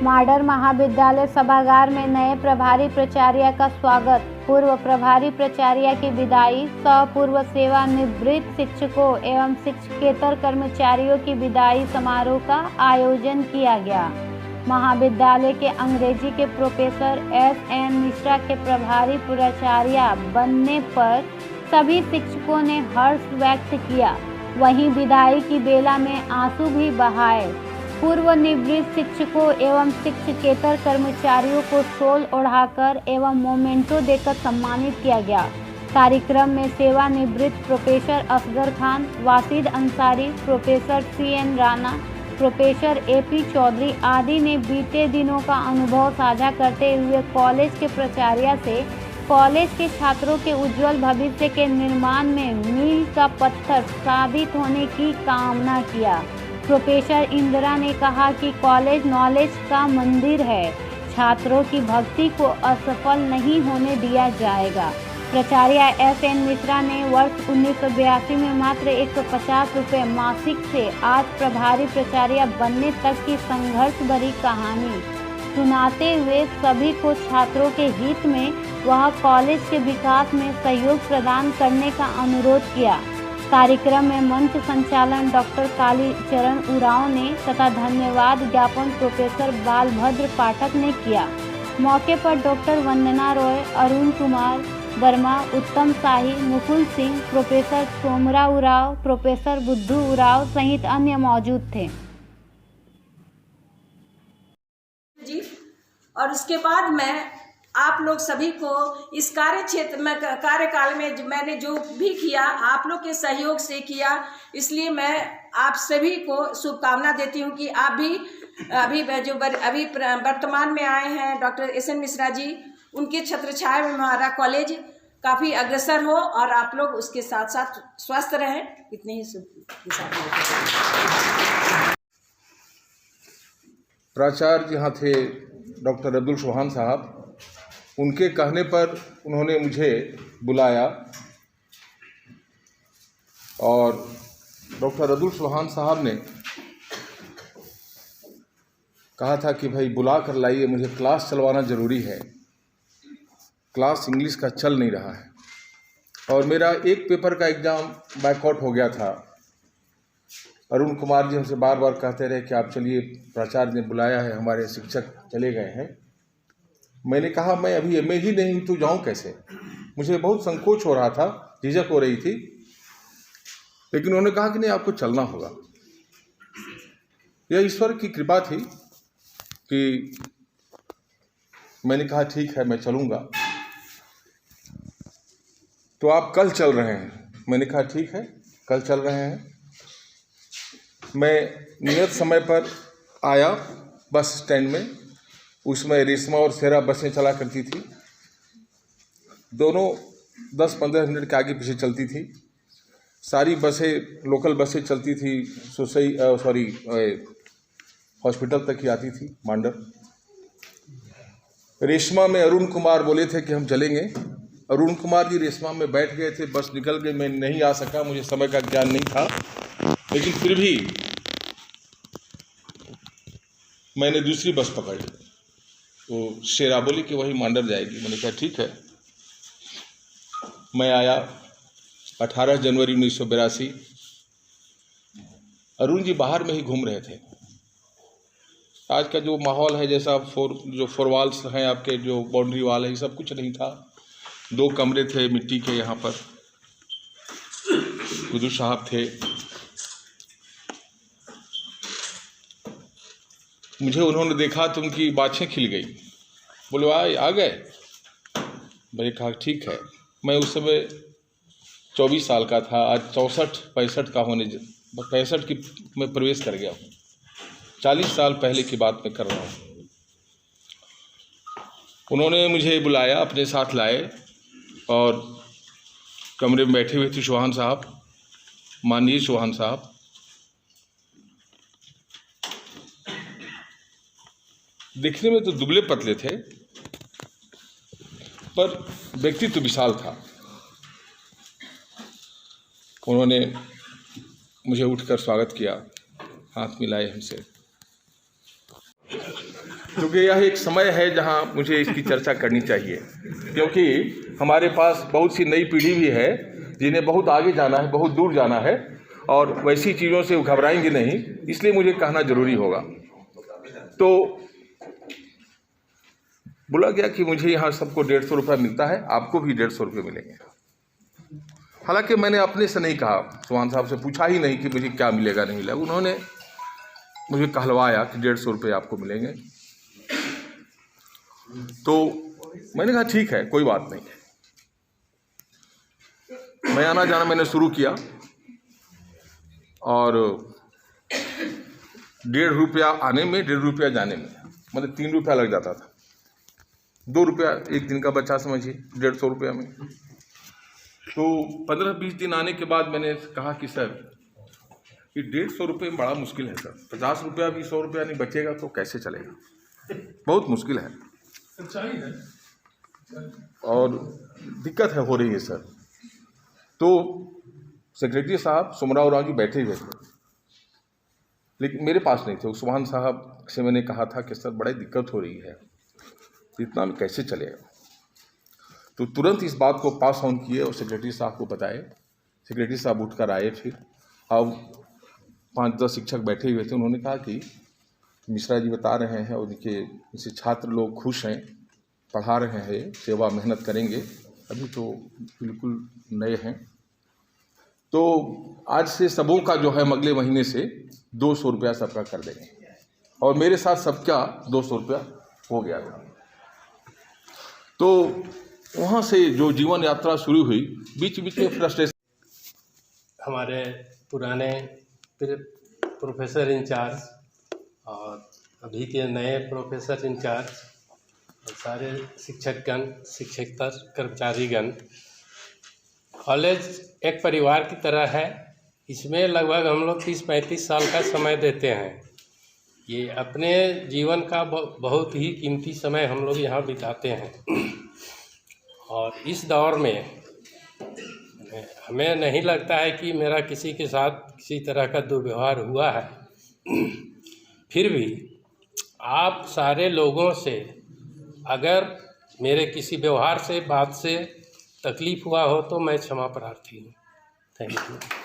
Modern महाविद्यालय सभागार में नए प्रभारी प्राचार्य का स्वागत। पूर्व प्रभारी प्राचार्य की विदाई सह पूर्व सेवानिवृत्त शिक्षकों एवं शिक्षकेतर कर्मचारियों की विदाई समारोह का आयोजन किया गया। महाविद्यालय के अंग्रेजी के प्रोफेसर S.N. मिश्रा के प्रभारी प्राचार्य बनने पर सभी शिक्षकों ने हर्ष व्यक्त किया। वहीं विदाई की बेला में आंसू भी बहाए। पूर्व निवृत्त शिक्षकों एवं शिक्षकेतर कर्मचारियों को शॉल ओढ़ाकर एवं मोमेंटो देकर सम्मानित किया गया। कार्यक्रम में सेवानिवृत्त professor Asgar Khan, Wasid Ansari, professor C.N. Rana, professor A.P. Chaudhary आदि ने बीते दिनों का अनुभव साझा करते हुए कॉलेज के प्राचार्य से कॉलेज के छात्रों के उज्जवल भविष्य के निर्माण में मील का पत्थर साबित होने की कामना किया। प्रोफेसर इंदिरा ने कहा कि कॉलेज नॉलेज का मंदिर है, छात्रों की भक्ति को असफल नहीं होने दिया जाएगा। प्राचार्य S.N. मिश्रा ने वर्ष 1982 में मात्र 150 रुपये मासिक से आज प्रभारी प्राचार्य बनने तक की संघर्ष भरी कहानी सुनाते हुए सभी को छात्रों के हित में वह कॉलेज के विकास में सहयोग प्रदान करने का अनुरोध किया। कार्यक्रम में मंच संचालन डॉक्टर कालीचरण उरांव ने तथा धन्यवाद ज्ञापन प्रोफेसर बालभद्र पाठक ने किया। मौके पर डॉक्टर वंदना रॉय, अरुण कुमार वर्मा, उत्तम शाही, मुकुल सिंह, प्रोफेसर सोमरा उरांव, प्रोफेसर बुद्धू उरांव सहित अन्य मौजूद थे। जी और उसके बाद मैं आप लोग सभी को इस कार्य क्षेत्र में कार्यकाल में मैंने जो भी किया आप लोग के सहयोग से किया, इसलिए मैं आप सभी को शुभकामना देती हूं कि आप भी अभी वर्तमान में आए हैं डॉक्टर S.N. मिश्रा जी, उनके छत्र छाया में हमारा कॉलेज काफ़ी अग्रसर हो और आप लोग उसके साथ साथ स्वस्थ रहें। इतने ही प्राचार्य यहाँ थे डॉक्टर अब्दुल चौहान साहब। उनके कहने पर उन्होंने मुझे बुलाया और डॉक्टर अब्दुल चौहान साहब ने कहा था कि भाई बुला कर लाइए, मुझे क्लास चलवाना ज़रूरी है, क्लास इंग्लिश का चल नहीं रहा है। और मेरा एक पेपर का एग्ज़ाम बैकआउट हो गया था। अरुण कुमार जी हमसे बार बार कहते रहे कि आप चलिए, प्राचार्य ने बुलाया है, हमारे शिक्षक चले गए हैं। मैंने कहा मैं अभी MA ही नहीं तो जाऊँ कैसे, मुझे बहुत संकोच हो रहा था, झिझक हो रही थी। लेकिन उन्होंने कहा कि नहीं, आपको चलना होगा। यह ईश्वर की कृपा थी कि मैंने कहा ठीक है, मैं चलूँगा। तो आप कल चल रहे हैं? मैंने कहा ठीक है, कल चल रहे हैं। मैं नियत समय पर आया बस स्टैंड में। उसमें रेशमा और सेरा बसें चला करती थी, दोनों 10-15 मिनट के आगे पीछे चलती थी। सारी बसें लोकल बसें चलती थी, हॉस्पिटल तक ही आती थी मांडर। रेशमा में अरुण कुमार बोले थे कि हम चलेंगे। अरुण कुमार जी रेशमा में बैठ गए थे, बस निकल गई, मैं नहीं आ सका, मुझे समय का ज्ञान नहीं था। लेकिन फिर भी मैंने दूसरी बस पकड़ी, तो शेरा बोली कि वही मांडर जाएगी। मैंने कहा ठीक है। मैं आया 18 जनवरी 1982। अरुण जी बाहर में ही घूम रहे थे। आज का जो माहौल है, जैसा फोर वॉल्स हैं आपके, जो बाउंड्री वाल है, ये सब कुछ नहीं था। 2 कमरे थे मिट्टी के। यहाँ पर हुजूर साहब थे। मुझे उन्होंने देखा तो उनकी बाछें खिल गई। बोले आ गए? मैंने कहा ठीक है। मैं उस समय 24 साल का था, आज 64-65 का 65 की मैं प्रवेश कर गया हूँ। 40 साल पहले की बात मैं कर रहा हूँ। उन्होंने मुझे बुलाया, अपने साथ लाए और कमरे में बैठे हुए थे चौहान साहब, माननीय चौहान साहब। दिखने में तो दुबले पतले थे, पर व्यक्तित्व विशाल था। उन्होंने मुझे उठकर स्वागत किया, हाथ मिलाए हमसे। क्योंकि यह एक समय है जहां मुझे इसकी चर्चा करनी चाहिए, क्योंकि हमारे पास बहुत सी नई पीढ़ी भी है जिन्हें बहुत आगे जाना है, बहुत दूर जाना है, और वैसी चीज़ों से वो घबराएंगे नहीं, इसलिए मुझे कहना जरूरी होगा। तो बोला गया कि मुझे यहाँ सबको 150 रुपये मिलता है, आपको भी 150 रुपये मिलेंगे। हालांकि मैंने अपने से नहीं कहा, चौहान साहब से पूछा ही नहीं कि मुझे क्या मिलेगा नहीं मिलेगा, उन्होंने मुझे कहलवाया कि 150 रुपये आपको मिलेंगे। तो मैंने कहा ठीक है, कोई बात नहीं। मैं आना जाना मैंने शुरू किया और 1.5 रुपया आने में, 1.5 रुपया जाने में, मतलब 3 रुपया लग जाता था। 2 रुपया एक दिन का बचा समझिए 150 रुपया में। तो 15-20 दिन आने के बाद मैंने कहा कि सर ये 150 रुपये में बड़ा मुश्किल है सर, 50 रुपया भी 100 रुपया नहीं बचेगा तो कैसे चलेगा, बहुत मुश्किल है, सच्चाई है और दिक्कत है हो रही है सर। तो सेक्रेटरी साहब सोमराव राव जी बैठे हुए थे, लेकिन मेरे पास नहीं थे। उस्मान साहब से मैंने कहा था कि सर बड़ी दिक्कत हो रही है, इतना में कैसे चलेगा। तो तुरंत इस बात को पास ऑन किए और सेक्रेटरी साहब को बताए। सेक्रेटरी साहब उठकर आए, फिर अब 5-10 शिक्षक बैठे हुए थे। उन्होंने कहा कि मिश्रा जी बता रहे हैं और उनके इनसे छात्र लोग खुश हैं, पढ़ा रहे हैं, सेवा मेहनत करेंगे, अभी तो बिल्कुल नए हैं। तो आज से सबों का जो है अगले महीने से 200 रुपया सबका कर देंगे, और मेरे साथ सबका 200 रुपया हो गया था। तो वहाँ से जो जीवन यात्रा शुरू हुई, बीच बीच में फ्रस्ट्रेशन। हमारे पुराने प्रोफेसर इंचार्ज और अभी के नए प्रोफेसर इंचार्ज और सारे शिक्षकगण, शिक्षकेतर कर्मचारीगण, कॉलेज एक परिवार की तरह है। इसमें लगभग हम लोग 30-35 साल का समय देते हैं। ये अपने जीवन का बहुत ही कीमती समय हम लोग यहाँ बिताते हैं, और इस दौर में हमें नहीं लगता है कि मेरा किसी के साथ किसी तरह का दुर्व्यवहार हुआ है। फिर भी आप सारे लोगों से अगर मेरे किसी व्यवहार से, बात से तकलीफ़ हुआ हो तो मैं क्षमा प्रार्थी हूँ। Thank you.